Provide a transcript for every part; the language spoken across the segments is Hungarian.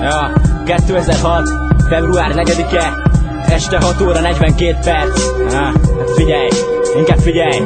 Ja, 2006. február 4-e, este 6 óra 42 perc. Hát figyelj, inkább figyelj.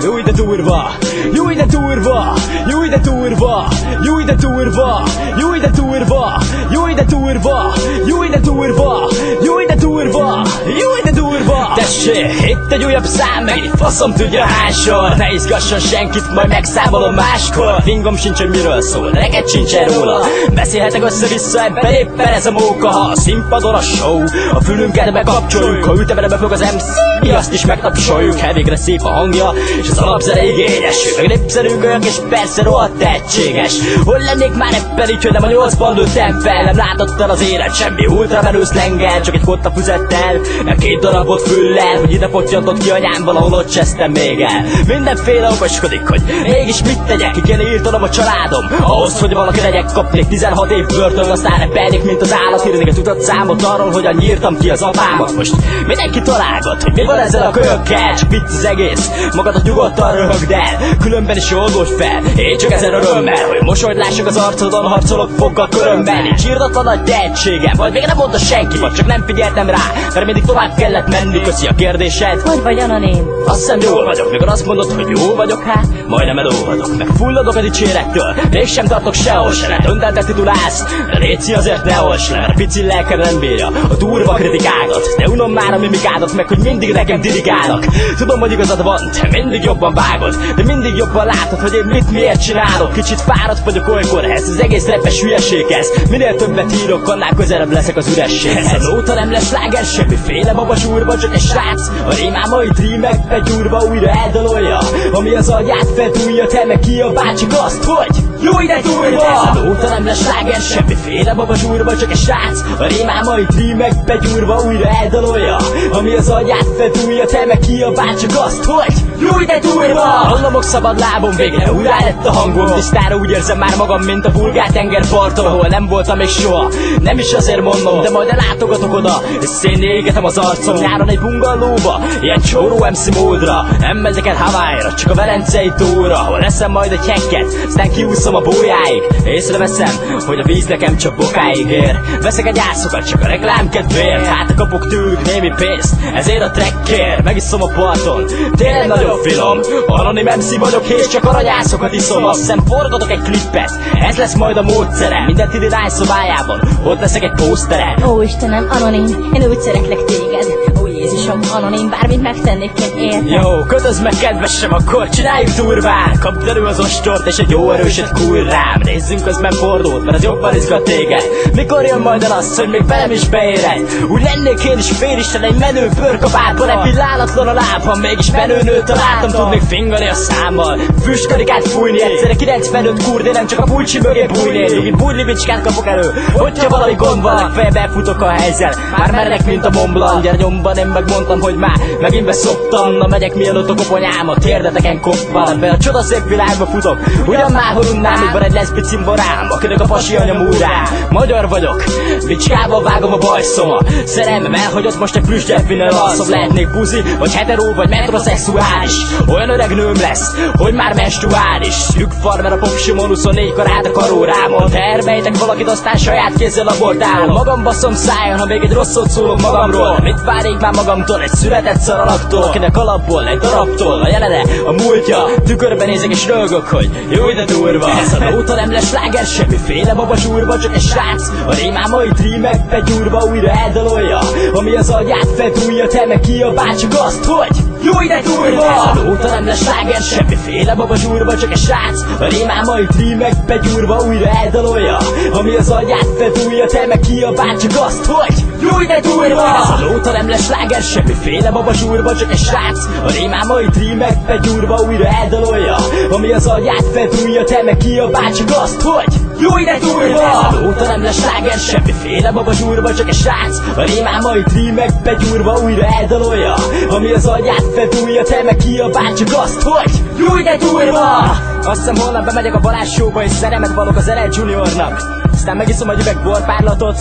Júj de durva, júj de durva, júj de durva, júj de durva, júj de durva, júj de durva, júj de durva, júj de durva, júj de durva. Tessék, itt egy újabb szám, meg így faszom tudja hánysor. Ne izgasson senkit, majd megszámolom máskor. Fingom sincs, hogy miről szól, de neked sincsen róla. Beszélhetek össze-vissza, ebben éppen ez a móka. Ha a színpadon a show, a fülünket bekapcsoljuk. Ha ütemre befog az MC, mi azt is megtapsoljuk. Végre szép a hangja, és az alapzene igényes. Meg népszerű kölyök, és persze rohadt tehetséges. Hol lennék már ebben így, hogy nem a 8-ban lőttem fel. Nem látottad az élet, semmi ultramenő szlengel. Csak egy kotta füzettel, meg 2 darabot füllel. Hogy ide pottyantott ki anyám, valahol ott csesztem még el. Mindenféle okoskodik, hogy mégis mit tegyek. Ki kéne írtanom a családom, ahhoz, hogy valaki legyek. Kapnék 16 év börtön, aztán repelnék, mint az állat. Írnék tudat számot arról, hogyan nyírtam ki az apámat. Most mindenki találgat, hogy mi van ezzel a kölyökkel. Csak vicc az egész, magadat nyugodtan röhögd el. Különben is oldódj fel, én csak ezen örömmel, hogy mosolyt lássak az arcodon, harcolok foggal körömmel. Nincs írdatlan nagy tehetségem, vagy még nem mondta senki, vagy csak nem figyeltem rá, mert mindig tovább kellett menni. Köszi a kérdésed, hogy vagy anonim? Azt hiszem jól vagyok, mikor azt mondod, hogy jó vagyok, hát majdnem elolvadok. Meg fulladok a dicsérettől, mégsem tartok sehol se. Ne dönteltet titulálsz, de léci azért ne olvasd le, mert a pici lelke nem bírja a durva kritikádat. De unom már a mimikádat, meg hogy mindig nekem dirigálnak. Tudom, hogy igazad van, te mindig jobban vágod, de mindig jobban látod, hogy én mit miért csinálok. Kicsit fáradt vagyok olykor ehhez az egész repes hülyeséghez. Minél többet írok, annál közelebb leszek az ürességhez. Ez a nóta nem lesz sláger, semmiféle babasúrba, csak egy srác a rémámait rímekbe gyúrva újra eldalolja, ami az agyát fedúlja, te meg kiabál csak azt, hogy jó ide durva! Ez a nóta nem lesz sláger, semmiféle babasúrba, csak egy srác a rémámait rímekbe gyúrva újra eldalolja, ami az agyát fedúlja, te meg kiabál csak azt, hogy jó ide durva! Hallamok szabad lábon, végre újra lett a hangom. Tisztára úgy érzem már magam, mint a vulgár tengerparton, ahol nem voltam még soha. Nem is azért mondom, de majd ellátogatok oda, és szénné égetem az arcom. Nyáron egy bungallóba, ilyen csóró MC módra. Nem megyek el Hawaii-ra, csak a Velencei tóra, ahol leszem majd egy hekket, aztán kiúszom a bójáig. Észreveszem, hogy a víz nekem csak bokáig ér. Veszek egy ászokat, csak a reklám kedvéért. Hát kapok tőlük némi pénzt, ezért a trekkért. Megiszom a parton, tényleg nagyon finom. Anonim MC vagyok, és csak aranyászokat iszom. Azt hiszem forgatok egy klippet, ez lesz majd a módszere. Minden Tidi Lány szobájában, ott leszek egy pószteren. Ó Istenem, anonim, én úgy szeretlek téged. Ó Jézusom, anonim, bármit megtennék én érted. Jó, kötözd meg kedvesem, akkor csináljuk durván. Kapd elő az ostort és egy jó erőset kúr rám. Nézzünk közben pornót, mert az jobban izgat téged. Mikor jön majd el az, hogy még velem is beéred? Úgy lennék én is félisten egy menő bőrkabátban, egy pillanatlan a lábam, mégis menőnőt találtam. Tudnék fingani a számmal, füstkarikát fújni, egyszerre 95 kurd, nem csak a pulcsi mögé bújni. Nyugi bújlibicskát kapok elő, hogyha valami gond van, legfeljebb futok a helyzel. Már meredek, mint a Mont Blanc, gyere nyomban, én megmondtam, hogy már megint beszoptam. Na megyek, mielőtt a koponyám a térdeteken koppan. Ebben a csodaszép világba futok, ugyan máhol unnám, még van egy leszbi cimborám, akinek a pasi anya múrám. Magyar vagyok, bicskával vágom a bajszomat. Szerelmem elhagyott, most egy plüsgyelfinnel alszom. Lehetnék buzi, vagy hetero, vagy metrosexuális. Olyan öreg nőm lesz, hogy már menstruális. Lyukfarmer a popsimon, 24 karát a karórámon. Termejtek valakit, aztán saját kézzel abortálom. Magam baszom szájon, ha még egy rossz szót szólok magamról. Mit várnék már magamtól, egy született szaralaktól, akinek alapból, egy darabtól a jelene, a múltja. Tükörben nézek és rögök, hogy jó ide durva. Ez a nóta nem lesz sláger, semmiféle babasúrba, csak egy srác a rémámait rímekbe gyúrva újra eldalolja, ami az agyát fedúlja, te meg kiabál csak azt, hogy jó ide durva! Ez a nóta nem lesz sláger, semmiféle babasúrba, csak egy srác a rémámait rímekbe gyúrva újra eldalolja, ami az agyát fedúlja, te meg kiabál csak azt, hogy jó ide durva! Ez a nóta nem lesz sláger, semmiféle babasúrba, csak egy srác a rémámait rímekbe gyúrva újra eldalolja, ami az agyát fedúlja, te meg kiabál csak azt, hogy jó ide durva! Ez a nóta nem lesz sláger, semmiféle babasúrba, csak egy srác a rémámait rímekbe gyúrva újra eldalolja, ami az agyát fedúlja, te meg kiabál csak azt, hogy jó ide durva! Azt hiszem holnap bemegyek a Balázs showba és szerelmet valok az LL Juniornak. Aztán megiszom egy üveg borpárlatot,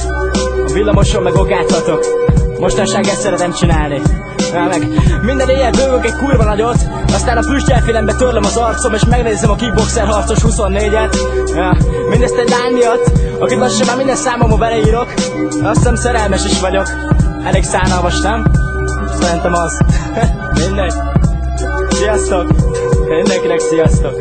a villamoson meg ogátlatok. Mostanság ezt szeretem csinálni. Meg minden éjjel bővök egy kurva nagyot, aztán a füstjelfélembe törlöm az arcom, és megnézem a kickboxer harcos 24-et. Mindezt egy lány miatt, akit lassan már minden számomba beleírok. Azt hiszem szerelmes is vagyok. Elég szánalmas, nem? Szerintem az. Mindegy. Sziasztok! Mindenkinek sziasztok!